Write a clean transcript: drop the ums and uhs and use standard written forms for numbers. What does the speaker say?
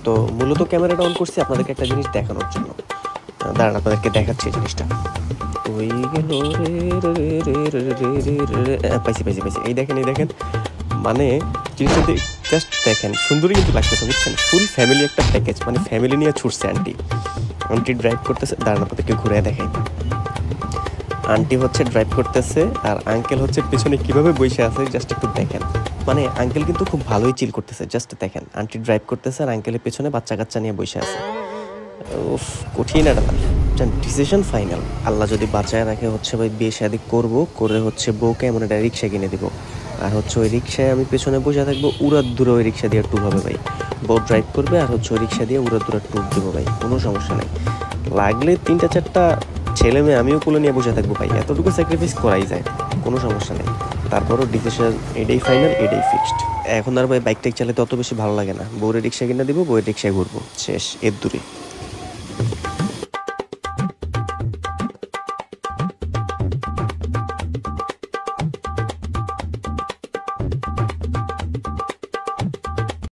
তো মূলত ক্যামেরাটা অন করছি আপনাদেরকে একটা জিনিস দেখানোর জন্য। দাঁড়ান আপনাদেরকে দেখাচ্ছি এই জিনিসটা। ওই গেল পাইছি পাইছি পাইছি। এই দেখেন মানে জিনিসটা জাস্ট দেখেন, সুন্দরই কিন্তু লাগতেছে বুঝছেন। ফুল ফ্যামিলি একটা প্যাকেজ, মানে ফ্যামিলি নিয়ে ছুটছে আন্টি। আন্টি ড্রাইভ করতেছে, দাঁড়ান আপনাদেরকে ঘুরে দেখাই। আন্টি হচ্ছে ড্রাইভ করতেছে আর আঙ্কেল হচ্ছে পেছনে কিভাবে বসে আছে জাস্ট একটু দেখেন। মানে আঙ্কেল কিন্তু খুব ভালোই চিল করতেছে, জাস্ট দেখেন। আন্টি ড্রাইভ করতেছে আর আঙ্কেলের পেছনে বাচ্চা কাচ্চা নিয়ে বসে আছে। উফ, কঠিন একটা ডিসিশন ফাইনাল। আল্লাহ যদি বাঁচায় রাখে হচ্ছে ভাই বিয়ে শাদি করবো, করে হচ্ছে বউকে এমন একটা রিক্সা কিনে দিব। আর হচ্ছে ওই রিক্সায় আমি পেছনে বসে থাকবো, উড়ার দূরে ওই রিক্সা দিয়ে ট্যুর হবে ভাই। বউ ড্রাইভ করবে আর হচ্ছে ওই রিক্সা দিয়ে উড়ার দূরে ট্যুর দেবো ভাই, কোনো সমস্যা নেই। লাগলে 3-4টা ছেলে মেয়ে আমিও কোলে নিয়ে বসে থাকবো ভাই, এতটুকু স্যাক্রিফাইস করাই যায়, কোনো সমস্যা নেই। তারপরও ডিসিশন এটাই ফাইনাল, এটাই ফিক্সড। এখন আর ভাই বাইক টাইক চালাতে অত বেশি ভালো লাগে না। বউরে রিক্সা কিনে দিব, বউয়ের রিক্সায় ঘুরবো, শেষ এর দূরে।